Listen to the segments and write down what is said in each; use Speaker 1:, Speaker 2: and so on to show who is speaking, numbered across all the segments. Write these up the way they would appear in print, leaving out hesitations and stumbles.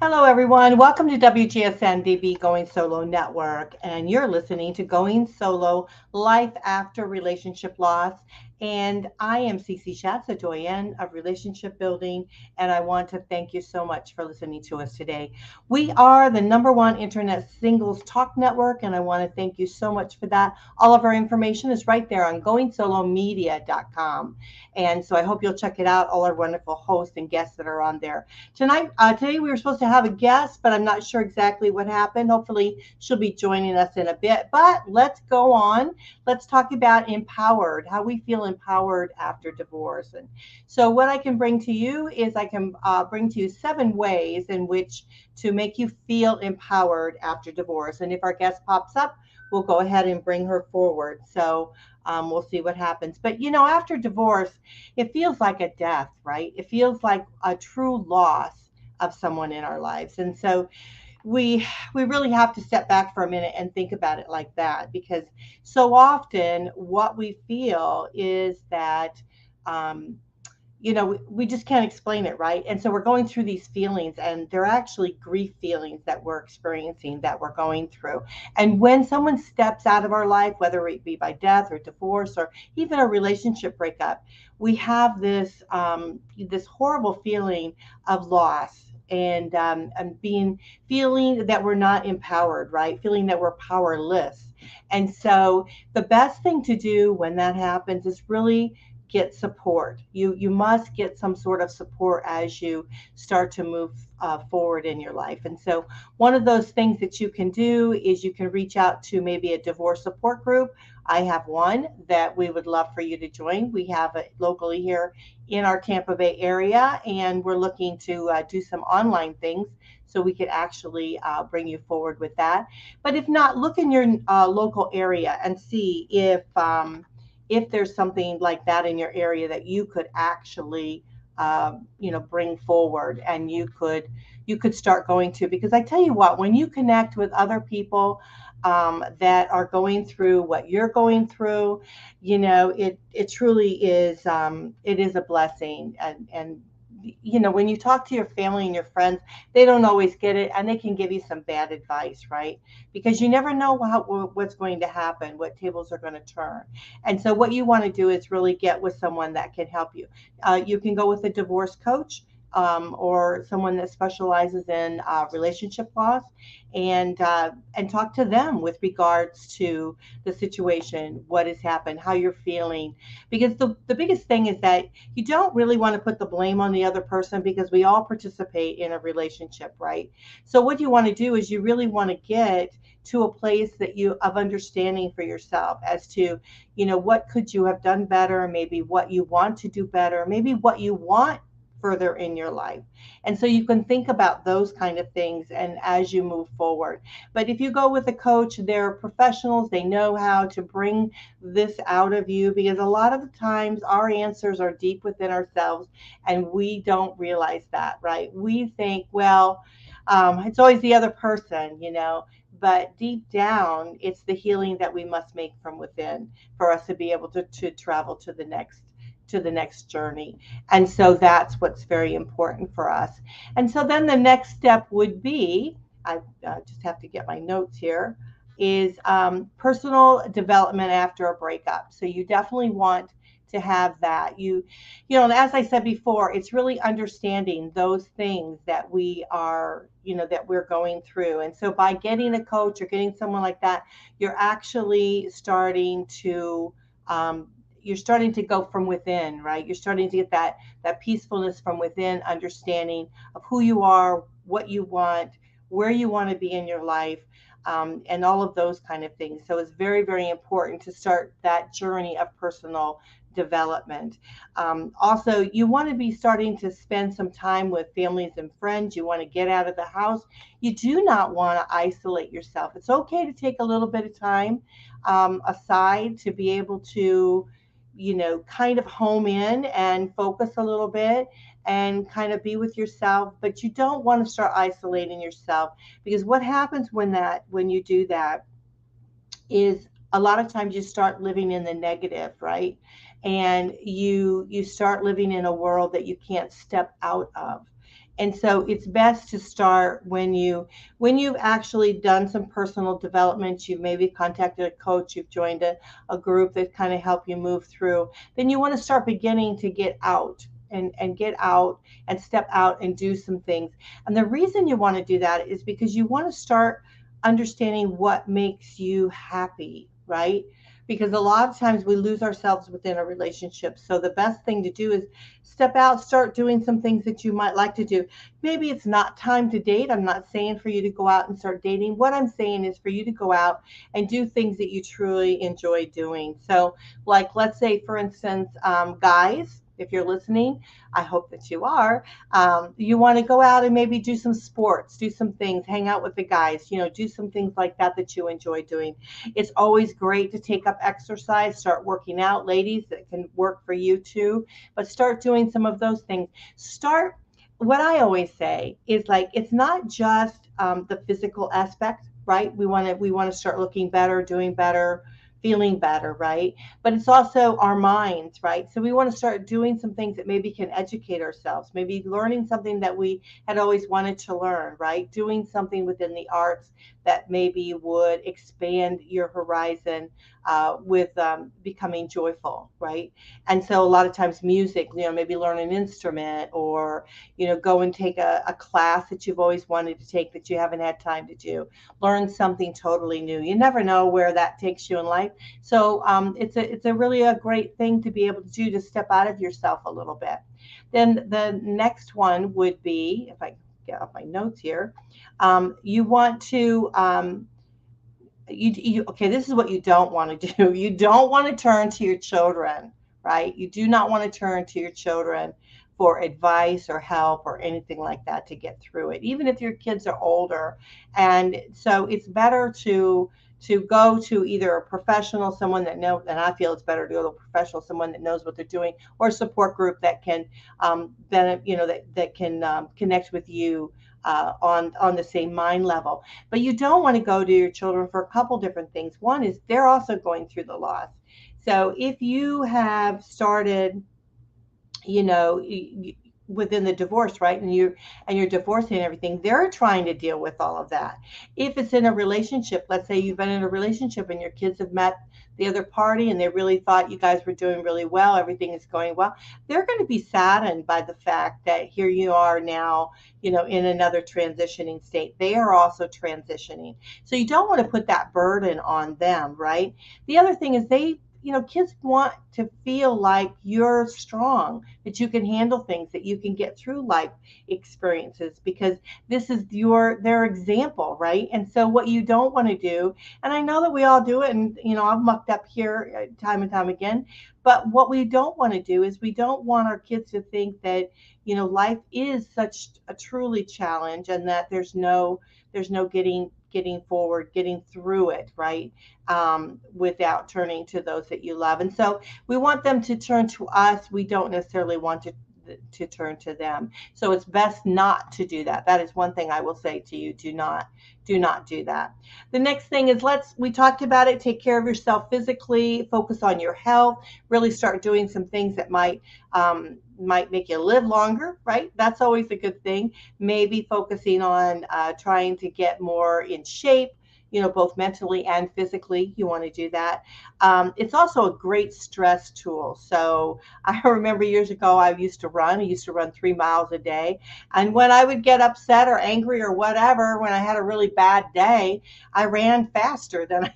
Speaker 1: Hello, everyone. Welcome to WGSN-DB Going Solo Network, and you're listening to Going Solo Life After Relationship Loss. And I am Cece Schatz, a doyen of relationship building, and I want to thank you so much for listening to us today. We are the #1 internet singles talk network, and I want to thank you so much for that. All of our information is right there on goingsolomedia.com. And so I hope you'll check it out, all our wonderful hosts and guests that are on there. Today we were supposed to have a guest, but I'm not sure exactly what happened. Hopefully she'll be joining us in a bit. But let's go on. Let's talk about empowered, how we feel empowered after divorce. And so what I can bring to you is I can bring to you 7 ways in which to make you feel empowered after divorce. And if our guest pops up, we'll go ahead and bring her forward. So we'll see what happens. But after divorce, it feels like a death, right? It feels like a true loss of someone in our lives. And so we really have to step back for a minute and think about it like that, because so often what we feel is that we just can't explain it, right? And so we're going through these feelings, and they're actually grief feelings that we're experiencing, that we're going through. And when someone steps out of our life, whether it be by death or divorce or even a relationship breakup, we have this horrible feeling of loss, and feeling that we're not empowered, right? Feeling that we're powerless. And so the best thing to do when that happens is really get support. You must get some sort of support as you start to move forward in your life. And so one of those things that you can do is you can reach out to maybe a divorce support group. I have one that we would love for you to join. We have it locally here in our Tampa Bay area, and we're looking to do some online things so we could actually bring you forward with that. But if not, look in your local area and see if there's something like that in your area that you could actually bring forward, and you could start going to. Because I tell you what, when you connect with other people that are going through what you're going through, it truly is, it is a blessing. And when you talk to your family and your friends, they don't always get it, and they can give you some bad advice, right? Because you never know what's going to happen, what tables are going to turn. And so what you want to do is really get with someone that can help you. You can go with a divorce coach, or someone that specializes in relationship loss, and talk to them with regards to the situation, what has happened, how you're feeling. Because the biggest thing is that you don't really want to put the blame on the other person, because we all participate in a relationship, right? So what you want to do is you really want to get to a place that you of understanding for yourself as to what could you have done better, maybe what you want to do better, maybe what you want further in your life. And so you can think about those kind of things, and as you move forward. But if you go with a coach, they're professionals, they know how to bring this out of you, because a lot of the times our answers are deep within ourselves, and we don't realize that, right? We think, well, it's always the other person, but deep down, it's the healing that we must make from within for us to be able to travel to the next journey. And so that's what's very important for us. And so then the next step would be, I just have to get my notes here, is personal development after a breakup. So you definitely want to have that. And as I said before, it's really understanding those things that we're going through. And so by getting a coach or getting someone like that, you're actually um, starting to go from within, right? You're starting to get that peacefulness from within, understanding of who you are, what you want, where you want to be in your life, and all of those kind of things. So it's very, very important to start that journey of personal development. Also, you want to be starting to spend some time with families and friends. You want to get out of the house. You do not want to isolate yourself. It's okay to take a little bit of time aside to be able to kind of home in and focus a little bit and kind of be with yourself. But you don't want to start isolating yourself, because what happens when you do that is a lot of times you start living in the negative, right? And you start living in a world that you can't step out of. And so it's best to start when you've actually done some personal development, you've maybe contacted a coach, you've joined a group that kind of help you move through, then you want to start beginning to get out and get out and step out and do some things. And the reason you want to do that is because you want to start understanding what makes you happy, right? Because a lot of times we lose ourselves within a relationship. So the best thing to do is step out, start doing some things that you might like to do. Maybe it's not time to date. I'm not saying for you to go out and start dating. What I'm saying is for you to go out and do things that you truly enjoy doing. So, like, let's say, for instance, guys, if you're listening, I hope that you are. You want to go out and maybe do some sports, do some things, hang out with the guys, do some things like that that you enjoy doing. It's always great to take up exercise, start working out. Ladies, that can work for you too, but start doing some of those things. Start, what I always say is, like, it's not just the physical aspect, right? We want to start looking better, doing better, feeling better, right? But it's also our minds, right? So we want to start doing some things that maybe can educate ourselves, maybe learning something that we had always wanted to learn, right? Doing something within the arts that maybe would expand your horizon with becoming joyful, right? And so a lot of times music, maybe learn an instrument, or, go and take a class that you've always wanted to take that you haven't had time to do. Learn something totally new. You never know where that takes you in life. So it's a really a great thing to be able to do, to step out of yourself a little bit. Then the next one would be, if I get off my notes here, you want to okay, this is what you don't want to do. You don't want to turn to your children, right? You do not want to turn to your children for advice or help or anything like that to get through it, even if your kids are older. And so it's better to go to either a professional, someone that knows, and I feel it's better to go to a professional, someone that knows what they're doing, or a support group that can that can connect with you on the same mind level. But you don't want to go to your children for a couple different things. One is they're also going through the loss. So if you have started, you know, within the divorce, right, and you're divorcing and everything, they're trying to deal with all of that. If it's in a relationship, let's say you've been in a relationship and your kids have met the other party and they really thought you guys were doing really well, everything is going well, they're going to be saddened by the fact that here you are now, in another transitioning state. They are also transitioning. So you don't want to put that burden on them, right? The other thing is kids want to feel like you're strong, that you can handle things, that you can get through life experiences, because this is their example, right? And so what you don't want to do, and I know that we all do it, and I've mucked up here time and time again, but what we don't want to do is we don't want our kids to think that life is such a truly challenge, and that there's no getting forward, getting through it, right? Without turning to those that you love. And so we want them to turn to us. We don't necessarily want to turn to them. So it's best not to do that. That is one thing I will say to you. Do not do that. The next thing is, we talked about it, take care of yourself physically, focus on your health, really start doing some things that might make you live longer, right? That's always a good thing. Maybe focusing on trying to get more in shape, both mentally and physically. You want to do that. It's also a great stress tool. So I remember years ago, I used to run 3 miles a day. And when I would get upset or angry or whatever, when I had a really bad day, I ran faster than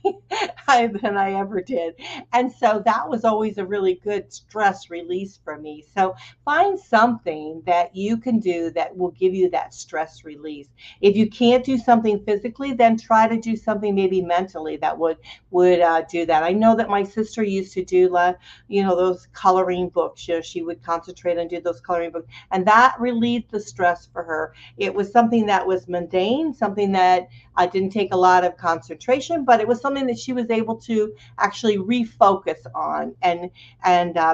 Speaker 1: I ever did. And so that was always a really good stress release for me. So find something that you can do that will give you that stress release. If you can't do something physically, then try to do something maybe mentally that would do that. I know that my sister used to do those coloring books. She would concentrate and do those coloring books, and that relieved the stress for her. It was something that was mundane, something that didn't take a lot of concentration, but it was something that she was able to actually refocus on and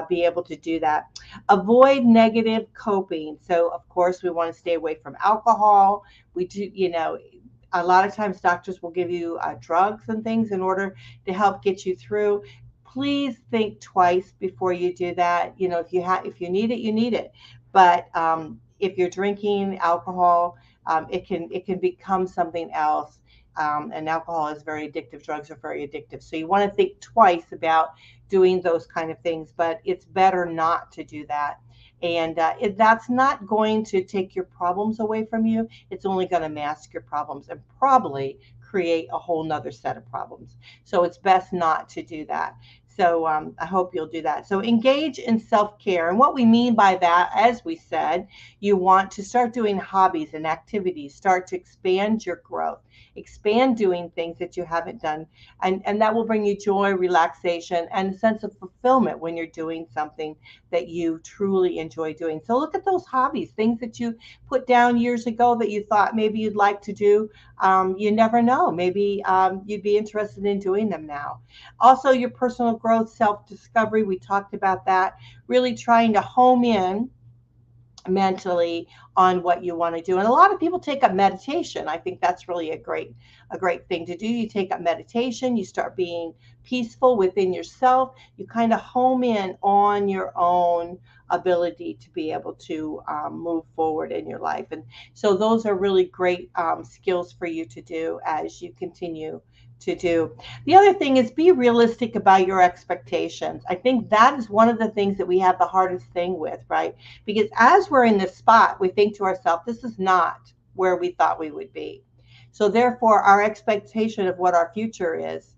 Speaker 1: be able to do that. Avoid negative coping. So of course we want to stay away from alcohol. We do, a lot of times doctors will give you drugs and things in order to help get you through. Please think twice before you do that. If you need it, you need it. But if you're drinking alcohol, it can become something else. And alcohol is very addictive. Drugs are very addictive. So you want to think twice about doing those kind of things, but it's better not to do that. And that's not going to take your problems away from you. It's only going to mask your problems and probably create a whole nother set of problems. So it's best not to do that. So I hope you'll do that. So engage in self-care. And what we mean by that, as we said, you want to start doing hobbies and activities, start to expand your growth, expand doing things that you haven't done. And that will bring you joy, relaxation, and a sense of fulfillment when you're doing something that you truly enjoy doing. So look at those hobbies, things that you put down years ago that you thought maybe you'd like to do. You never know. Maybe you'd be interested in doing them now. Also, your personal growth, self-discovery, we talked about that, really trying to home in mentally on what you want to do. And a lot of people take up meditation. I think that's really a great thing to do. You take up meditation, you start being peaceful within yourself, you kind of home in on your own ability to be able to move forward in your life. And so those are really great skills for you to do as you continue to do. The other thing is be realistic about your expectations. I think that is one of the things that we have the hardest thing with, right? Because as we're in this spot, we think to ourselves, this is not where we thought we would be. So therefore, our expectation of what our future is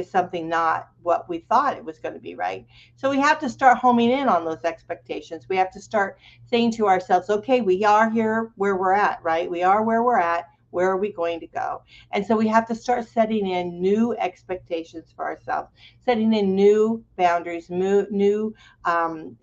Speaker 1: something not what we thought it was going to be, right? So we have to start homing in on those expectations. We have to start saying to ourselves, okay, we are here where we're at, right? We are where we're at. Where are we going to go? And so we have to start setting in new expectations for ourselves, setting in new boundaries, new movement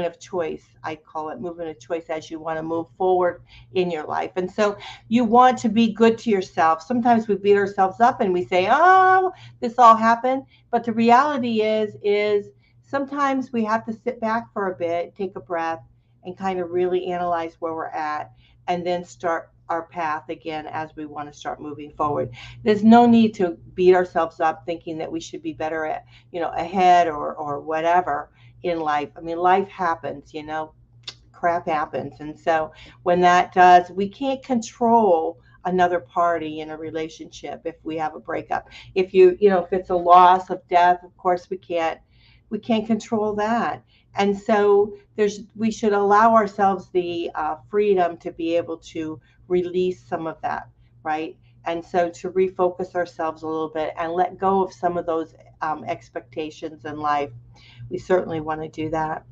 Speaker 1: of choice. I call it movement of choice as you want to move forward in your life. And so you want to be good to yourself. Sometimes we beat ourselves up and we say, oh, this all happened. But the reality is sometimes we have to sit back for a bit, take a breath, and kind of really analyze where we're at, and then start our path again as we want to start moving forward. There's no need to beat ourselves up thinking that we should be better at, ahead or whatever in life. I mean, life happens, crap happens. And so when that does, we can't control another party in a relationship if we have a breakup. If if it's a loss of death, of course we can't control that. And so we should allow ourselves the freedom to be able to release some of that, right? And so to refocus ourselves a little bit and let go of some of those expectations in life. We certainly want to do that.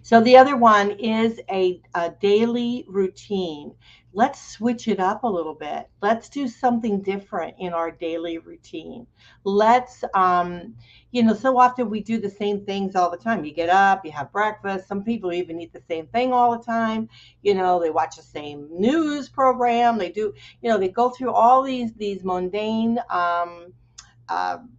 Speaker 1: So the other one is a daily routine. Let's switch it up a little bit. Let's do something different in our daily routine. Let's, so often we do the same things all the time. You get up, you have breakfast. Some people even eat the same thing all the time. They watch the same news program. They do, they go through all these mundane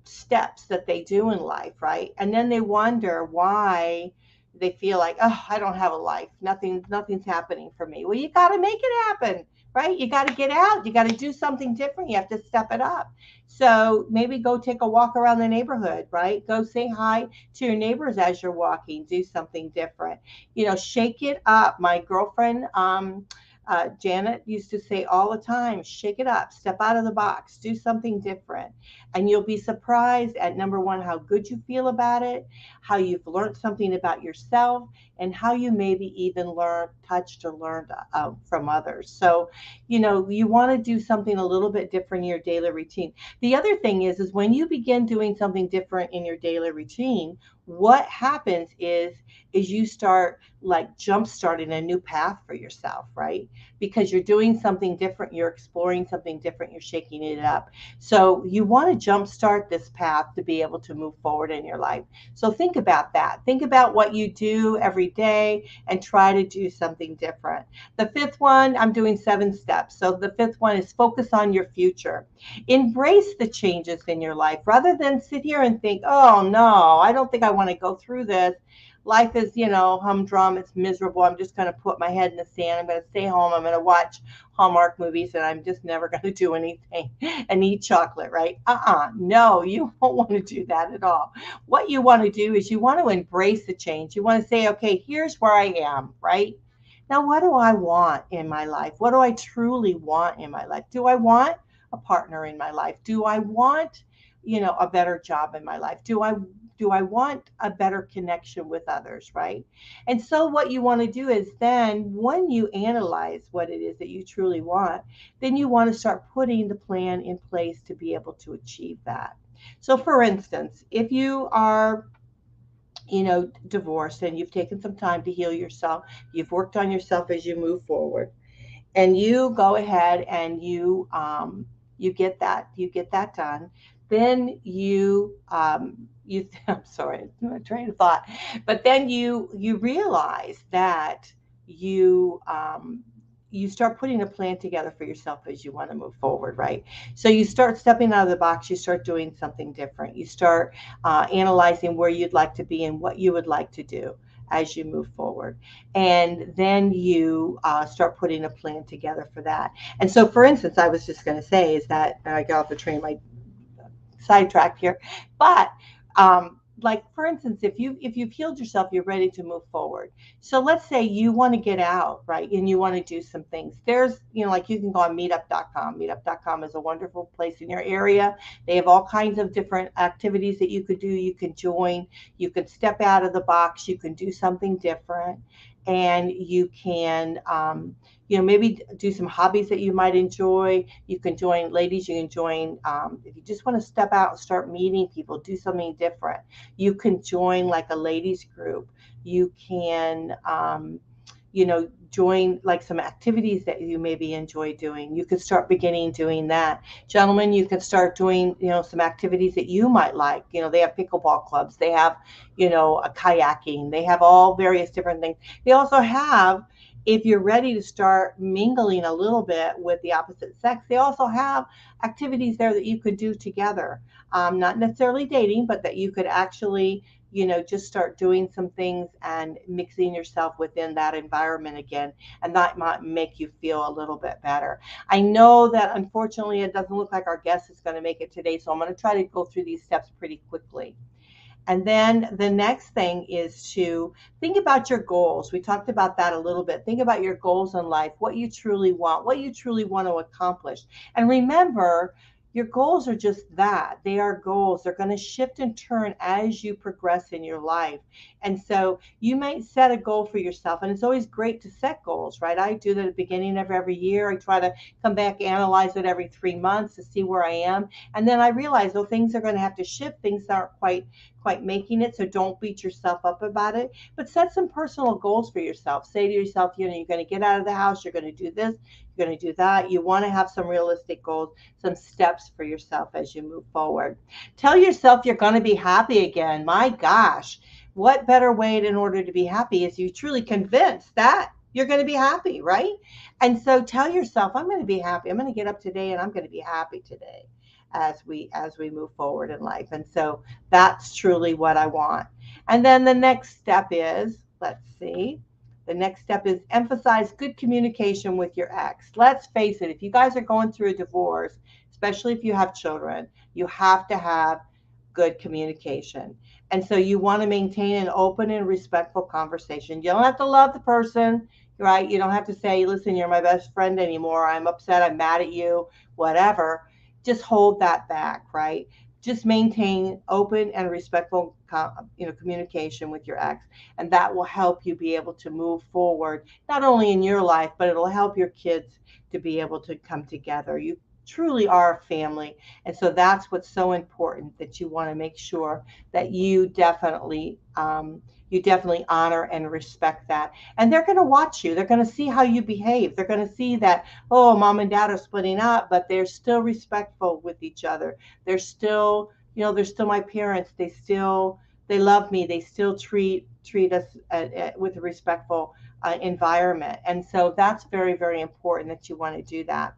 Speaker 1: steps that they do in life, right? And then they wonder why they feel like, oh, I don't have a life. Nothing's happening for me. Well, you got to make it happen, right? You got to get out. You got to do something different. You have to step it up. So maybe go take a walk around the neighborhood, right? Go say hi to your neighbors as you're walking. Do something different. Shake it up. My girlfriend, Janet, used to say all the time, shake it up, step out of the box, do something different. And you'll be surprised at, number one, how good you feel about it, how you've learned something about yourself, and how you maybe even touched or learned from others. So, you want to do something a little bit different in your daily routine. The other thing is when you begin doing something different in your daily routine, what happens is you start like jump starting a new path for yourself, right? Because you're doing something different, you're exploring something different, you're shaking it up. So you want to jump start this path to be able to move forward in your life. So think about that. Think about what you do every day and try to do something different. The fifth one, I'm doing 7 steps. So the fifth one is focus on your future. Embrace the changes in your life rather than sit here and think, oh no, I don't think I want to go through this. life is, humdrum, it's miserable. I'm just going to put my head in the sand. I'm going to stay home. I'm going to watch Hallmark movies, and I'm just never going to do anything and eat chocolate, right? No, you won't want to do that at all. What you want to do is you want to embrace the change. You want to say, okay, here's where I am, right? Now, what do I want in my life? What do I truly want in my life? Do I want a partner in my life? Do I want, a better job in my life? Do I want a better connection with others, right? And so what you want to do is then when you analyze what it is that you truly want, then you want to start putting the plan in place to be able to achieve that. So for instance, if you are divorced and you've taken some time to heal yourself, you've worked on yourself as you move forward, and you go ahead and you get that done, then you I'm sorry, my train of thought, but then you realize that you start putting a plan together for yourself as you want to move forward, right? So you start stepping out of the box, you start doing something different, you start analyzing where you'd like to be and what you would like to do as you move forward. And then you start putting a plan together for that. And so, for instance, I was just going to say is that I got off the train, my sidetracked here, but like for instance, if you've healed yourself, you're ready to move forward. So let's say you want to get out, right, and you want to do some things. There's, like you can go on meetup.com. Meetup.com is a wonderful place in your area. They have all kinds of different activities that you could do. You can join, you can step out of the box, you can do something different, and you can maybe do some hobbies that you might enjoy. You can join, ladies, you can join, if you just want to step out and start meeting people, do something different. You can join like a ladies group. You can, join like some activities that you maybe enjoy doing. You could start beginning doing that. Gentlemen, you can start doing, some activities that you might like. They have pickleball clubs. They have, a kayaking. They have all various different things. They also have, if you're ready to start mingling a little bit with the opposite sex, they also have activities there that you could do together. Not necessarily dating, but that you could actually, just start doing some things and mixing yourself within that environment again. And that might make you feel a little bit better. I know that unfortunately it doesn't look like our guest is going to make it today, so I'm going to try to go through these steps pretty quickly. And then the next thing is to think about your goals. We talked about that a little bit. Think about your goals in life, what you truly want, what you truly want to accomplish. And remember, your goals are just that. They are goals. They're going to shift and turn as you progress in your life. And so you might set a goal for yourself. And it's always great to set goals, right? I do that at the beginning of every year. I try to come back, analyze it every 3 months to see where I am. And then I realize, oh, things are going to have to shift. Things aren't quite making it. So don't beat yourself up about it, but set some personal goals for yourself. Say to yourself, you're going to get out of the house. You're going to do this. You're going to do that. You want to have some realistic goals, some steps for yourself as you move forward. Tell yourself you're going to be happy again. My gosh, what better way in order to be happy is you truly convinced that you're going to be happy, right? And so tell yourself, I'm going to be happy. I'm going to get up today and I'm going to be happy today as we move forward in life. And so that's truly what I want. And then the next step is, the next step is emphasize good communication with your ex. Let's face it, if you guys are going through a divorce, especially if you have children, you have to have good communication. And so you want to maintain an open and respectful conversation. You don't have to love the person, right? You don't have to say, listen, you're my best friend anymore. I'm upset. I'm mad at you, whatever. Just hold that back, right? Just maintain open and respectful, communication with your ex, and that will help you be able to move forward, not only in your life, but it'll help your kids to be able to come together. You truly are a family, and so that's what's so important, that you want to make sure that you definitely honor and respect that. And they're going to watch you. They're going to see how you behave. They're going to see that, oh, mom and dad are splitting up, but they're still respectful with each other. They're still, they're still my parents. They love me. They still treat us with a respectful environment. And so that's very, very important that you want to do that.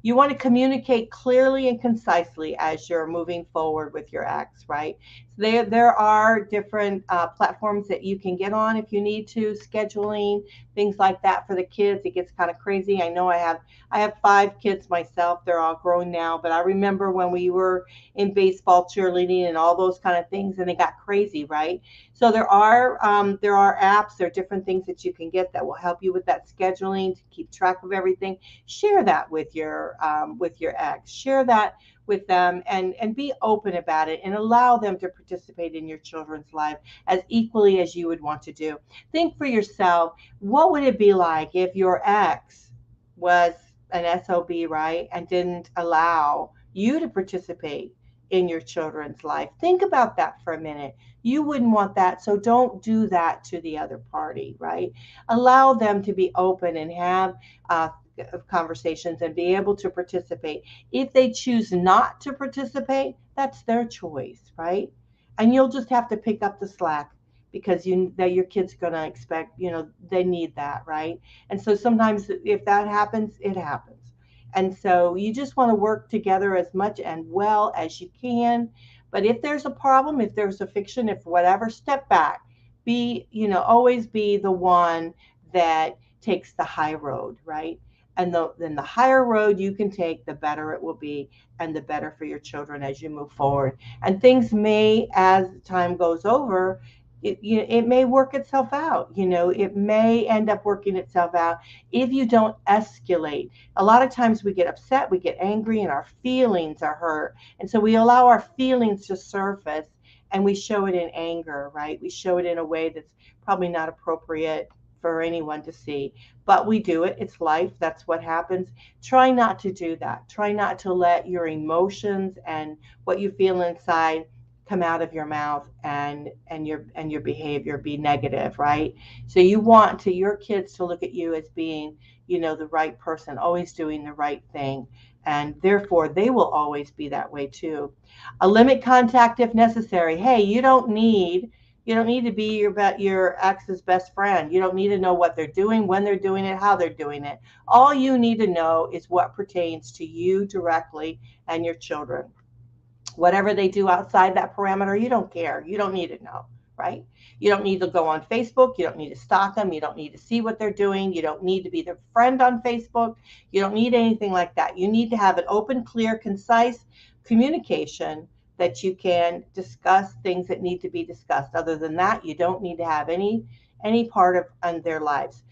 Speaker 1: You want to communicate clearly and concisely as you're moving forward with your ex, right? It's There are different platforms that you can get on if you need to, scheduling, things like that for the kids. It gets kind of crazy. I know I have 5 kids myself. They're all grown now, but I remember when we were in baseball, cheerleading, and all those kind of things, and they got crazy, right? So there are apps, there are different things that you can get that will help you with that scheduling to keep track of everything. Share that with your ex. Share that with them, and be open about it, and allow them to participate in your children's life as equally as you would want to do. Think for yourself, what would it be like if your ex was an SOB, right, and didn't allow you to participate in your children's life? Think about that for a minute. You wouldn't want that, so don't do that to the other party, right? Allow them to be open and have conversations and be able to participate. If they choose not to participate, that's their choice, right? And you'll just have to pick up the slack, because your kid's going to expect, they need that, right? And so sometimes if that happens, it happens. And so you just want to work together as much and well as you can. But if there's a problem, if there's a fiction, if whatever, step back. Always be the one that takes the high road, right? And then the higher road you can take, the better it will be, and the better for your children as you move forward. And things may, as time goes over, it may work itself out. It may end up working itself out if you don't escalate. A lot of times we get upset, we get angry, and our feelings are hurt. And so we allow our feelings to surface, and we show it in anger, right? We show it in a way that's probably not appropriate for anyone to see, but we do it. It's life. That's what happens. Try not to do that. Try not to let your emotions and what you feel inside come out of your mouth, and your behavior be negative, right? So you want your kids to look at you as being, the right person, always doing the right thing, and therefore they will always be that way too. Limit contact if necessary. Hey, you don't need to be your ex's best friend. You don't need to know what they're doing, when they're doing it, how they're doing it. All you need to know is what pertains to you directly and your children. Whatever they do outside that parameter, you don't care. You don't need to know, right? You don't need to go on Facebook. You don't need to stalk them. You don't need to see what they're doing. You don't need to be their friend on Facebook. You don't need anything like that. You need to have an open, clear, concise communication that you can discuss things that need to be discussed. Other than that, you don't need to have any part of their lives.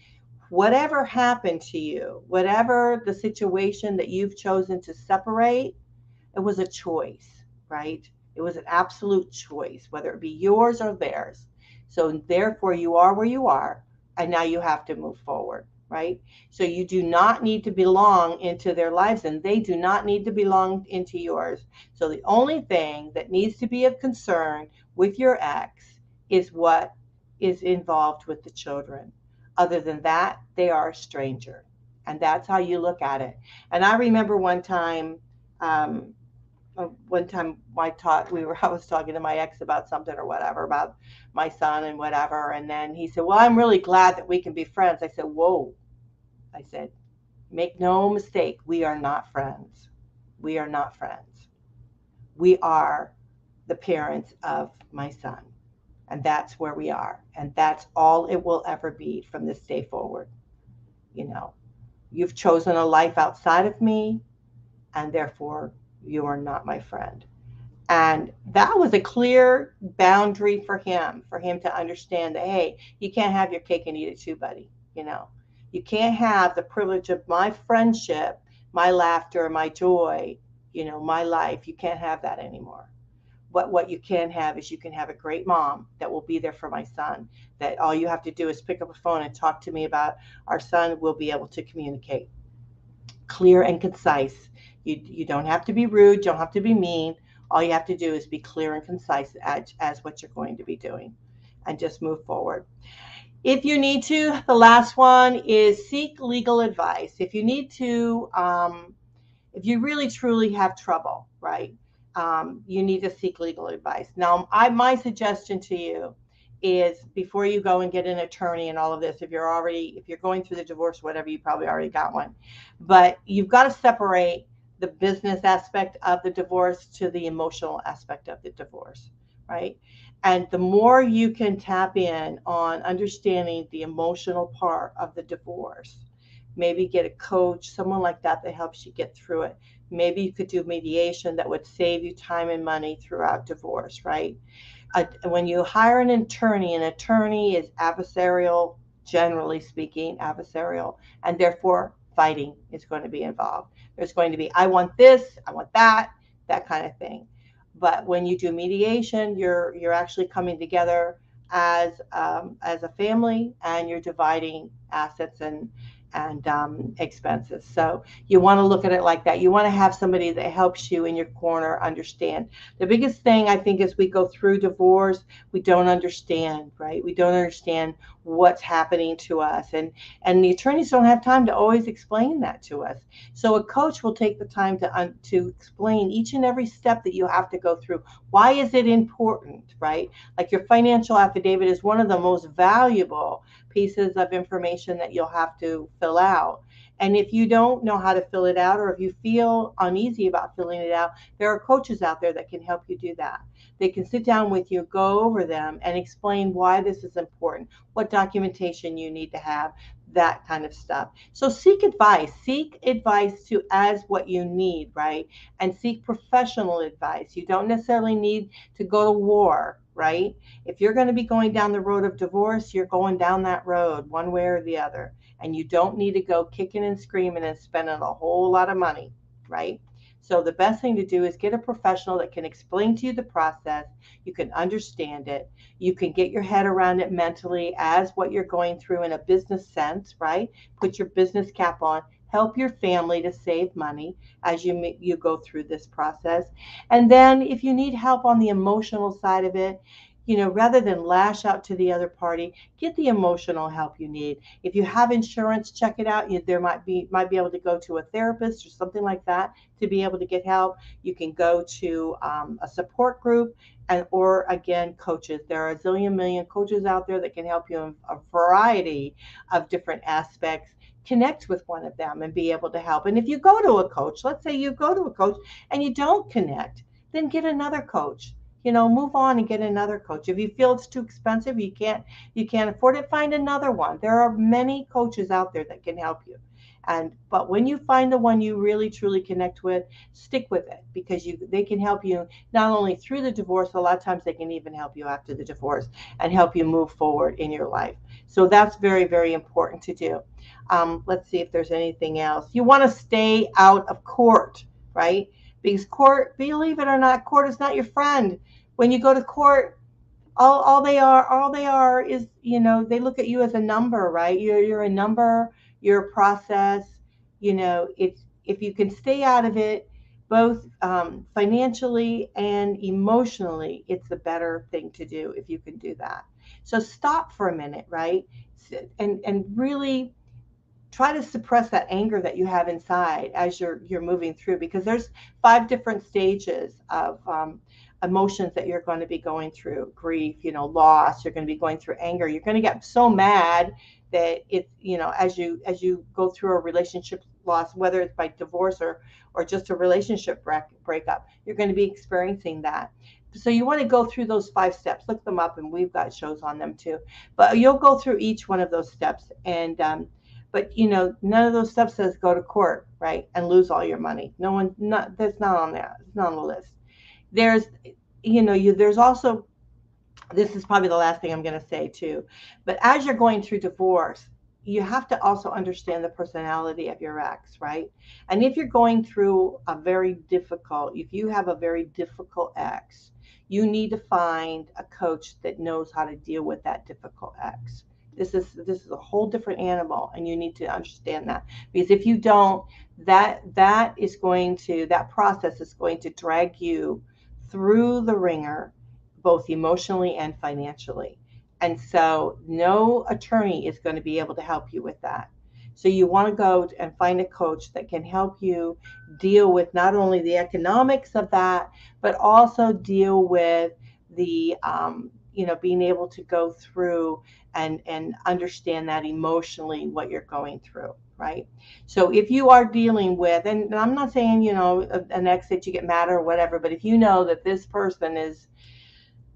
Speaker 1: Whatever happened to you, whatever the situation that you've chosen to separate, it was a choice, right? It was an absolute choice, whether it be yours or theirs. So therefore, you are where you are, and now you have to move forward, right? So you do not need to belong into their lives, and they do not need to belong into yours. So the only thing that needs to be of concern with your ex is what is involved with the children. Other than that, they are a stranger, and that's how you look at it. And I remember one time um, I was talking to my ex about something or whatever, about my son and whatever, and then he said, well, I'm really glad that we can be friends. I said, whoa. I said, make no mistake, we are not friends. We are not friends. We are the parents of my son, and that's where we are, and that's all it will ever be from this day forward. You've chosen a life outside of me, and therefore you are not my friend. And that was a clear boundary for him to understand that, hey, you can't have your cake and eat it too, buddy. You can't have the privilege of my friendship, my laughter, my joy, my life. You can't have that anymore. What you can have is, you can have a great mom that will be there for my son, that all you have to do is pick up a phone and talk to me about our son. We'll be able to communicate clear and concise. You don't have to be rude. You don't have to be mean. All you have to do is be clear and concise as what you're going to be doing, and just move forward. If you need to, the last one is seek legal advice. If you need to, if you really truly have trouble, right, you need to seek legal advice. Now, my suggestion to you is, before you go and get an attorney and all of this, if you're going through the divorce, whatever, you probably already got one, but you've got to separate the business aspect of the divorce to the emotional aspect of the divorce, right? And the more you can tap in on understanding the emotional part of the divorce, maybe get a coach, someone like that that helps you get through it. Maybe you could do mediation that would save you time and money throughout divorce, right? When you hire an attorney is adversarial, generally speaking, adversarial, and therefore fighting is going to be involved. There's going to be, I want this, I want that kind of thing. But when you do mediation, you're actually coming together as a family, and you're dividing assets and expenses. So you want to look at it like that. You want to have somebody that helps you in your corner understand. The biggest thing I think as we go through divorce, we don't understand, right? We don't understand what's happening to us, and the attorneys don't have time to always explain that to us. So a coach will take the time to explain each and every step that you have to go through. Why is it important, right? Like your financial affidavit is one of the most valuable pieces of information that you'll have to fill out. And if you don't know how to fill it out, or if you feel uneasy about filling it out, there are coaches out there that can help you do that. They can sit down with you, go over them, and explain why this is important, what documentation you need to have, that kind of stuff. So seek advice. Seek advice to as what you need, right? And seek professional advice. You don't necessarily need to go to war, right? If you're going to be going down the road of divorce, you're going down that road one way or the other. And you don't need to go kicking and screaming and spending a whole lot of money, right? So the best thing to do is get a professional that can explain to you the process. You can understand it. You can get your head around it mentally as what you're going through in a business sense, right? Put your business cap on. Help your family to save money as you go through this process. And then if you need help on the emotional side of it, rather than lash out to the other party, get the emotional help you need. If you have insurance, check it out. There might be able to go to a therapist or something like that to be able to get help. You can go to a support group, or again, coaches. There are a zillion million coaches out there that can help you in a variety of different aspects. Connect with one of them and be able to help. And if you go to a coach, let's say you go to a coach and you don't connect, then get another coach. Move on and get another coach. If you feel it's too expensive, you can't afford it, find another one. There are many coaches out there that can help you. But when you find the one you really truly connect with, stick with it, because they can help you not only through the divorce, a lot of times they can even help you after the divorce and help you move forward in your life. So that's very, very important to do. Let's see if there's anything else. You want to stay out of court, right? Because court, believe it or not, court is not your friend. When you go to court, all they are is, they look at you as a number, right? You're a number, you're a process. It's, if you can stay out of it, both financially and emotionally, it's a better thing to do if you can do that. So stop for a minute, right? And really try to suppress that anger that you have inside as you're moving through, because there's 5 different stages of emotions that you're going to be going through. Grief, loss, you're going to be going through anger. You're going to get so mad that it's, as you go through a relationship loss, whether it's by divorce or just a relationship breakup, you're going to be experiencing that. So you want to go through those 5 steps, look them up, and we've got shows on them too. But you'll go through each one of those steps, and but none of those steps says go to court, right, and lose all your money. That's not on there. It's not on the list. There's, there's also, this is probably the last thing I'm going to say too, but as you're going through divorce, you have to also understand the personality of your ex, right? And if you're going through if you have a very difficult ex, you need to find a coach that knows how to deal with that difficult ex. This is a whole different animal, and you need to understand that, because if you don't, that process is going to drag you through the ringer, both emotionally and financially. And so no attorney is going to be able to help you with that. So you want to go and find a coach that can help you deal with not only the economics of that, but also deal with the being able to go through and understand that emotionally what you're going through, right? So if you are dealing with, and I'm not saying, an ex that you get mad or whatever, but if you know that this person is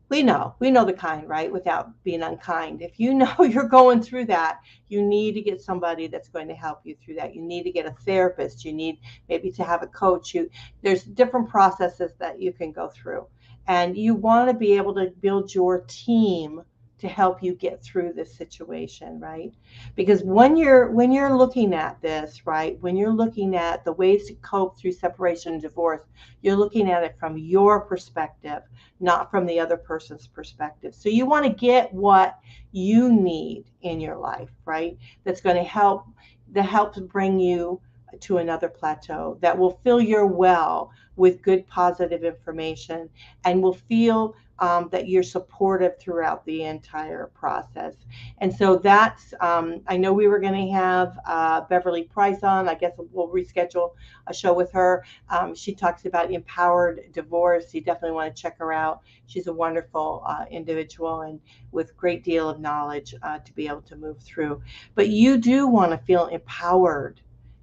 Speaker 1: We know the kind, right? Without being unkind. If you know you're going through that, you need to get somebody that's going to help you through that. You need to get a therapist. You need maybe to have a coach. There's different processes that you can go through. And you want to be able to build your team to help you get through this situation, right? Because when you're looking at this, right, when you're looking at the ways to cope through separation and divorce, you're looking at it from your perspective, not from the other person's perspective. So you want to get what you need in your life, right? That's going to help that helps bring you to another plateau, that will fill your well with good positive information, and will feel that you're supportive throughout the entire process. And so I know we were going to have Beverly Price on. I guess we'll reschedule a show with her. She talks about empowered divorce. You definitely want to check her out. She's a wonderful individual and with great deal of knowledge to be able to move through. But you do want to feel empowered,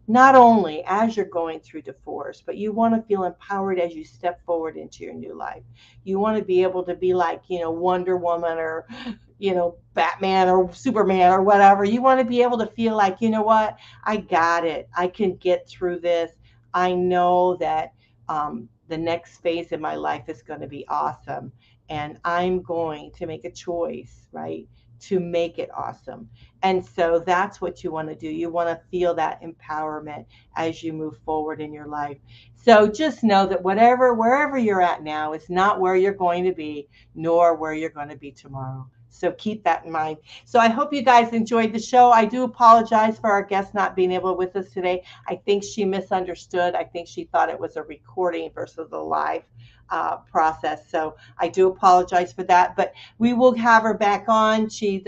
Speaker 1: not only as you're going through divorce, but you want to feel empowered as you step forward into your new life. You want to be able to be like, Wonder Woman, or, Batman or Superman or whatever. You want to be able to feel like, you know what, I got it. I can get through this. I know that the next phase in my life is going to be awesome. And I'm going to make a choice, right, to make it awesome. And so that's what you want to do. You want to feel that empowerment as you move forward in your life. So just know that wherever you're at now is not where you're going to be, nor where you're going to be tomorrow. So keep that in mind. So I hope you guys enjoyed the show. I do apologize for our guest not being able to with us today. I think she misunderstood. I think she thought it was a recording versus a live process. So I do apologize for that. But we will have her back on. She's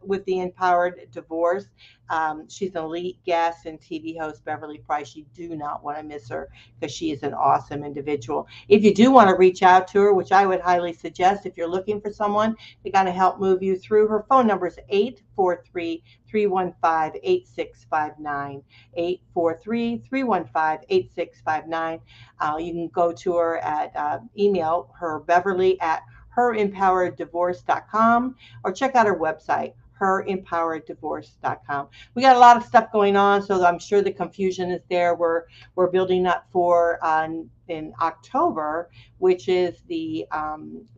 Speaker 1: with the Empowered Divorce. She's an elite guest and TV host, Beverly Price. You do not want to miss her because she is an awesome individual. If you do want to reach out to her, which I would highly suggest if you're looking for someone to kind of help move you through, her phone number is 843-315-8659. 843-315-8659. You can go to her at email her Beverly at herempowereddivorce.com, or check out her website, herempowereddivorce.com. We got a lot of stuff going on, so I'm sure the confusion is there. We're building up for in October, which is the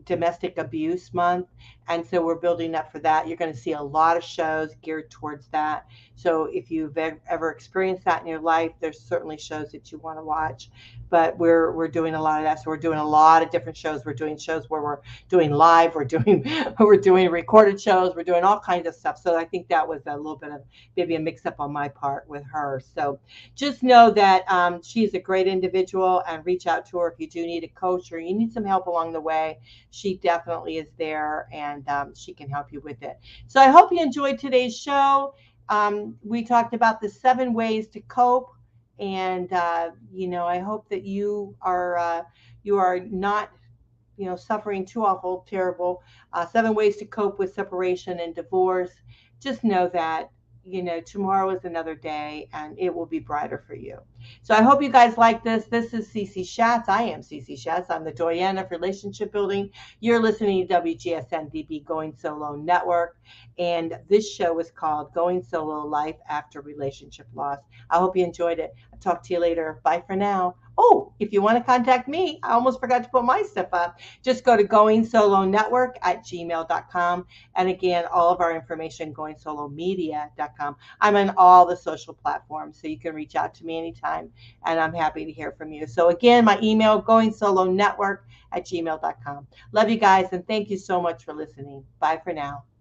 Speaker 1: domestic abuse month, and so we're building up for that. You're going to see a lot of shows geared towards that. So if you've ever experienced that in your life, there's certainly shows that you want to watch. But we're doing a lot of that. So we're doing a lot of different shows. We're doing shows where we're doing live. We're doing recorded shows. We're doing all kinds of stuff. So I think that was a little bit of maybe a mix up on my part with her. So just know that she's a great individual, and reach out to her if you do need a coach or you need some help along the way. She definitely is there, and she can help you with it. So I hope you enjoyed today's show. We talked about the 7 ways to cope. And I hope that you are not suffering too awful, terrible. 7 ways to cope with separation and divorce. Just know that tomorrow is another day, and it will be brighter for you. So I hope you guys like this. This is Cece Schatz. I am Cece Schatz. I'm the doyenne of relationship building. You're listening to WGSN-DB Going Solo Network, and this show is called Going Solo: Life After Relationship Loss. I hope you enjoyed it. I'll talk to you later. Bye for now. Oh, if you want to contact me, I almost forgot to put my stuff up. Just go to goingsolonetwork@gmail.com. And again, all of our information, goingsolomedia.com. I'm on all the social platforms, so you can reach out to me anytime, and I'm happy to hear from you. So again, my email, goingsolonetwork@gmail.com. Love you guys, and thank you so much for listening. Bye for now.